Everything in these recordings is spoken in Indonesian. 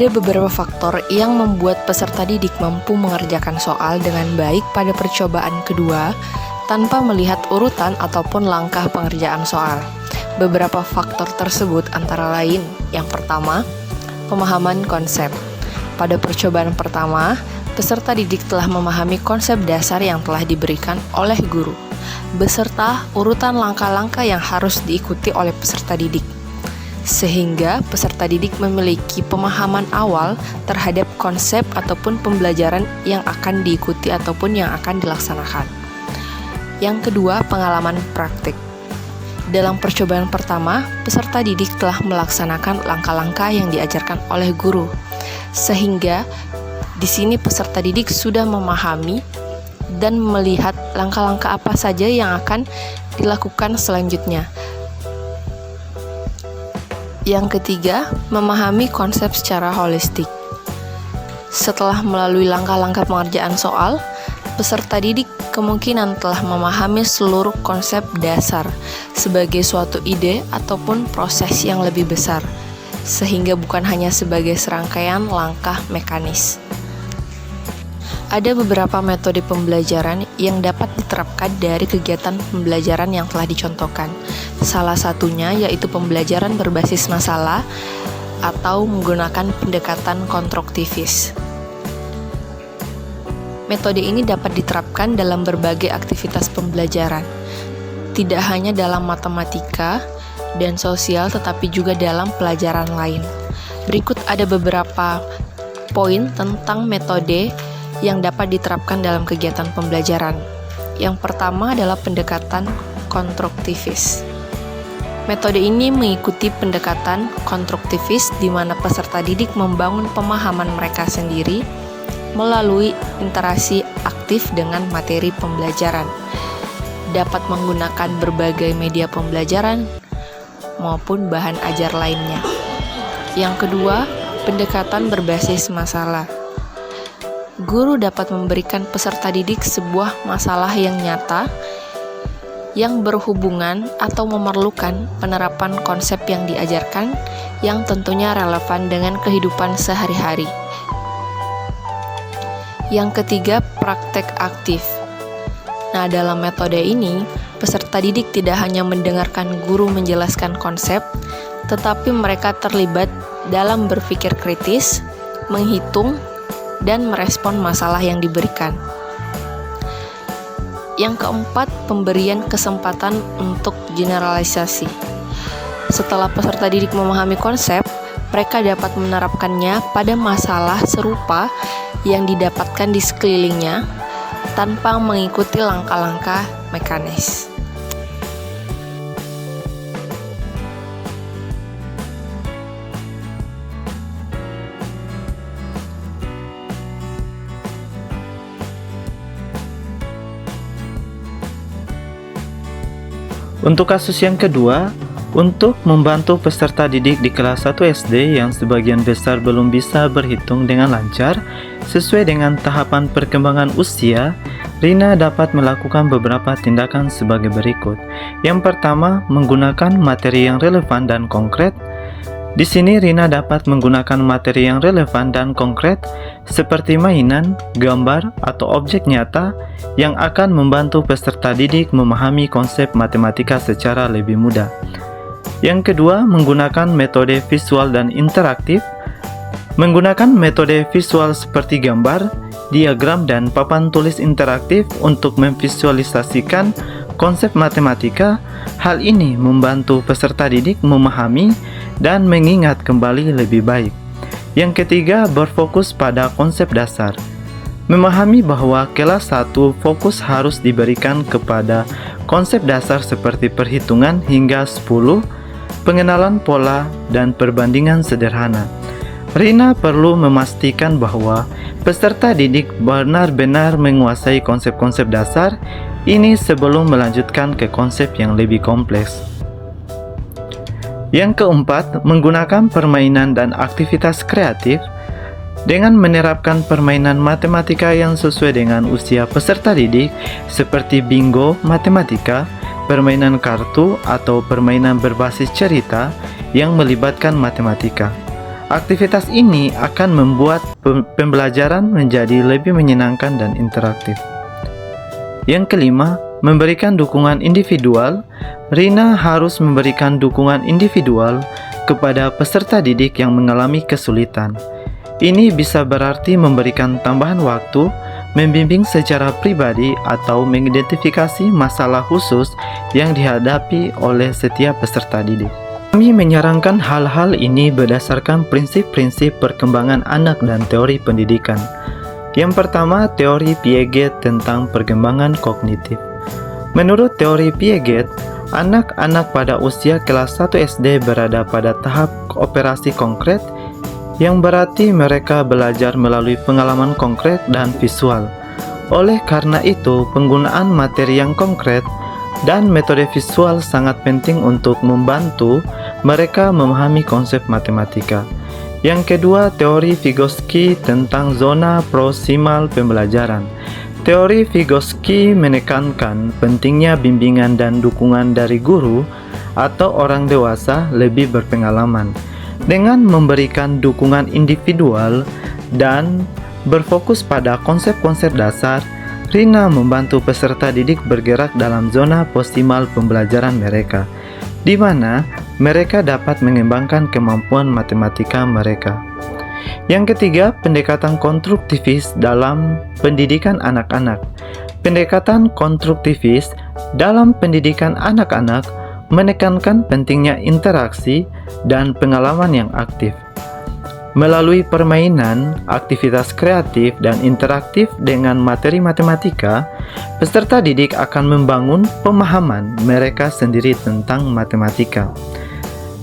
Ada beberapa faktor yang membuat peserta didik mampu mengerjakan soal dengan baik pada percobaan kedua tanpa melihat urutan ataupun langkah pengerjaan soal. Beberapa faktor tersebut antara lain, yang pertama, pemahaman konsep. Pada percobaan pertama, peserta didik telah memahami konsep dasar yang telah diberikan oleh guru, beserta urutan langkah-langkah yang harus diikuti oleh peserta didik. Sehingga peserta didik memiliki pemahaman awal terhadap konsep ataupun pembelajaran yang akan diikuti ataupun yang akan dilaksanakan. Yang kedua, pengalaman praktik. Dalam percobaan pertama, peserta didik telah melaksanakan langkah-langkah yang diajarkan oleh guru. Sehingga di sini peserta didik sudah memahami dan melihat langkah-langkah apa saja yang akan dilakukan selanjutnya. Yang ketiga, memahami konsep secara holistik. Setelah melalui langkah-langkah pengerjaan soal, peserta didik kemungkinan telah memahami seluruh konsep dasar sebagai suatu ide ataupun proses yang lebih besar, sehingga bukan hanya sebagai serangkaian langkah mekanis. Ada beberapa metode pembelajaran yang dapat diterapkan dari kegiatan pembelajaran yang telah dicontohkan. Salah satunya yaitu pembelajaran berbasis masalah atau menggunakan pendekatan konstruktivis. Metode ini dapat diterapkan dalam berbagai aktivitas pembelajaran, tidak hanya dalam matematika dan sosial tetapi juga dalam pelajaran lain. Berikut ada beberapa poin tentang metode yang dapat diterapkan dalam kegiatan pembelajaran. Yang pertama adalah pendekatan konstruktivis. Metode ini mengikuti pendekatan konstruktivis di mana peserta didik membangun pemahaman mereka sendiri melalui interaksi aktif dengan materi pembelajaran. Dapat menggunakan berbagai media pembelajaran maupun bahan ajar lainnya. Yang kedua, pendekatan berbasis masalah. Guru dapat memberikan peserta didik sebuah masalah yang nyata, yang berhubungan atau memerlukan penerapan konsep yang diajarkan, yang tentunya relevan dengan kehidupan sehari-hari. Yang ketiga, praktek aktif. Nah, dalam metode ini, peserta didik tidak hanya mendengarkan guru menjelaskan konsep, tetapi mereka terlibat dalam berpikir kritis, menghitung, dan merespon masalah yang diberikan. Yang keempat, pemberian kesempatan untuk generalisasi. Setelah peserta didik memahami konsep, mereka dapat menerapkannya pada masalah serupa yang didapatkan di sekelilingnya tanpa mengikuti langkah-langkah mekanis. Untuk kasus yang kedua, untuk membantu peserta didik di kelas 1 SD yang sebagian besar belum bisa berhitung dengan lancar sesuai dengan tahapan perkembangan usia, Rina dapat melakukan beberapa tindakan sebagai berikut. Yang pertama, menggunakan materi yang relevan dan konkret. Di sini Rina dapat menggunakan materi yang relevan dan konkret seperti mainan, gambar, atau objek nyata yang akan membantu peserta didik memahami konsep matematika secara lebih mudah. Yang kedua, menggunakan metode visual dan interaktif. Menggunakan metode visual seperti gambar, diagram, dan papan tulis interaktif untuk memvisualisasikan konsep matematika. Hal ini membantu peserta didik memahami dan mengingat kembali lebih baik. Yang ketiga, berfokus pada konsep dasar. Memahami bahwa kelas 1 fokus harus diberikan kepada konsep dasar seperti perhitungan hingga 10, pengenalan pola, dan perbandingan sederhana. Rina perlu memastikan bahwa peserta didik benar-benar menguasai konsep-konsep dasar ini sebelum melanjutkan ke konsep yang lebih kompleks. Yang keempat, menggunakan permainan dan aktivitas kreatif. Dengan menerapkan permainan matematika yang sesuai dengan usia peserta didik seperti bingo matematika, permainan kartu, atau permainan berbasis cerita yang melibatkan matematika. Aktivitas ini akan membuat pembelajaran menjadi lebih menyenangkan dan interaktif. Yang kelima, memberikan dukungan individual. Rina harus memberikan dukungan individual kepada peserta didik yang mengalami kesulitan. Ini bisa berarti memberikan tambahan waktu, membimbing secara pribadi, atau mengidentifikasi masalah khusus yang dihadapi oleh setiap peserta didik. Kami menyarankan hal-hal ini berdasarkan prinsip-prinsip perkembangan anak dan teori pendidikan. Yang pertama, teori Piaget tentang perkembangan kognitif. Menurut teori Piaget, anak-anak pada usia kelas 1 SD berada pada tahap operasi konkret, yang berarti mereka belajar melalui pengalaman konkret dan visual. Oleh karena itu, penggunaan materi yang konkret dan metode visual sangat penting untuk membantu mereka memahami konsep matematika. Yang kedua, teori Vygotsky tentang zona proksimal pembelajaran. Teori Vygotsky menekankan pentingnya bimbingan dan dukungan dari guru atau orang dewasa lebih berpengalaman. Dengan memberikan dukungan individual dan berfokus pada konsep-konsep dasar, Rina membantu peserta didik bergerak dalam zona proksimal pembelajaran mereka, di mana mereka dapat mengembangkan kemampuan matematika mereka. Yang ketiga, pendekatan konstruktivis dalam pendidikan anak-anak. Pendekatan konstruktivis dalam pendidikan anak-anak menekankan pentingnya interaksi dan pengalaman yang aktif. Melalui permainan, aktivitas kreatif, dan interaktif dengan materi matematika, peserta didik akan membangun pemahaman mereka sendiri tentang matematika.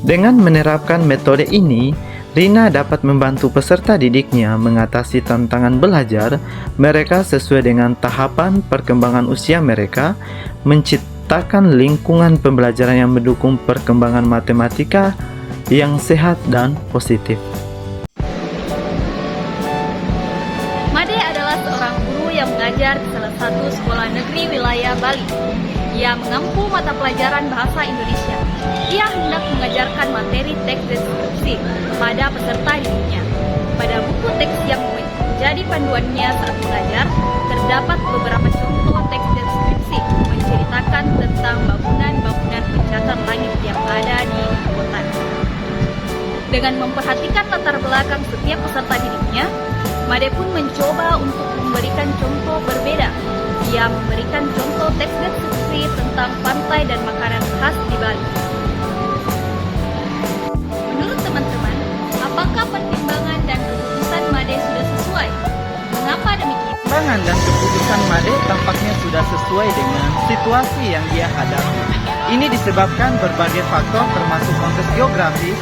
Dengan menerapkan metode ini, Rina dapat membantu peserta didiknya mengatasi tantangan belajar mereka sesuai dengan tahapan perkembangan usia mereka, menciptakan lingkungan pembelajaran yang mendukung perkembangan matematika yang sehat dan positif. Made adalah seorang guru yang mengajar di salah satu sekolah negeri wilayah Bali. Ia mengampu mata pelajaran bahasa Indonesia. Ia hendak mengajarkan materi teks deskripsi pada peserta didiknya. Pada buku teks yang menjadi panduannya saat mengajar, terdapat beberapa contoh teks deskripsi menceritakan tentang bangunan-bangunan pencakar langit yang ada di ibu kota. Dengan memperhatikan latar belakang setiap peserta didiknya, Made pun mencoba untuk memberikan contoh berbeda. Ia memberikan contoh teks deskripsi tentang pantai dan makanan khas di Bali. Menurut teman-teman, apakah pertimbangan dan keputusan Made sudah sesuai? Mengapa demikian? Pertimbangan dan keputusan Made tampaknya sudah sesuai dengan situasi yang dia hadapi. Ini disebabkan berbagai faktor termasuk konteks geografis,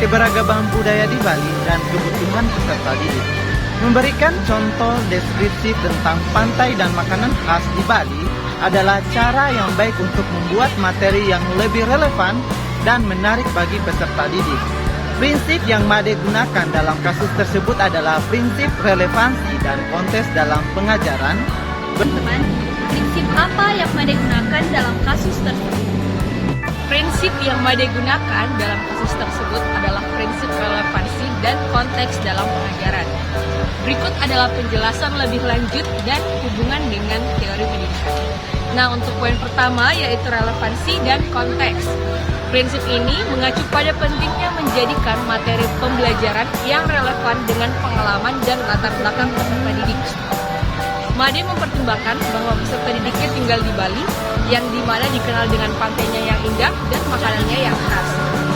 keberagaman budaya di Bali, dan kebutuhan peserta didik. Memberikan contoh deskripsi tentang pantai dan makanan khas di Bali adalah cara yang baik untuk membuat materi yang lebih relevan dan menarik bagi peserta didik. Prinsip yang Made gunakan dalam kasus tersebut adalah prinsip relevansi dan konteks dalam pengajaran. Teman-teman, prinsip apa yang Made gunakan dalam kasus tersebut? Prinsip yang Made gunakan dalam kasus tersebut adalah prinsip relevansi dan konteks dalam pengajaran. Berikut adalah penjelasan lebih lanjut dan hubungan dengan teori pendidikan. Nah, untuk poin pertama yaitu relevansi dan konteks. Prinsip ini mengacu pada pentingnya menjadikan materi pembelajaran yang relevan dengan pengalaman dan latar belakang peserta didik. Made mempertimbangkan bahwa peserta didiknya tinggal di Bali, yang dimana dikenal dengan pantainya yang indah dan makanannya yang khas.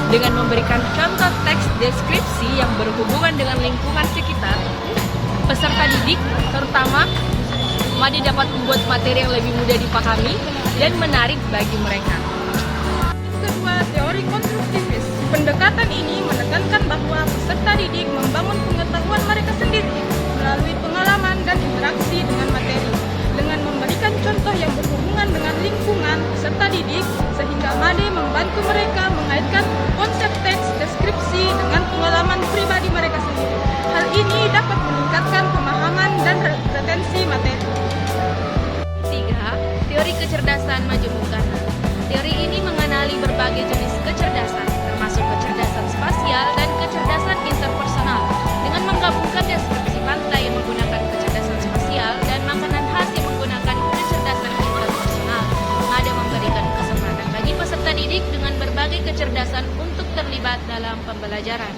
Dengan memberikan contoh teks deskripsi yang berhubungan dengan lingkungan sekitar, peserta didik, terutama Made dapat membuat materi yang lebih mudah dipahami dan menarik bagi mereka. Kedua, teori konstruktivis. Pendekatan ini menekankan bahwa peserta didik membangun pengetahuan mereka sendiri melalui pengalaman dan interaksi dengan materi, dengan memberikan contoh yang berhubungan dengan lingkungan peserta didik, sehingga Made membantu mereka mengaitkan konsep teks deskripsi dengan pengalaman pribadi mereka sendiri. Hal ini dapat meningkatkan pemahaman dan retensi materi. 3. Teori kecerdasan majemukana. Teori ini mengenali berbagai jenis kecerdasan, termasuk kecerdasan spasial dan kecerdasan interpersonal dalam pembelajaran.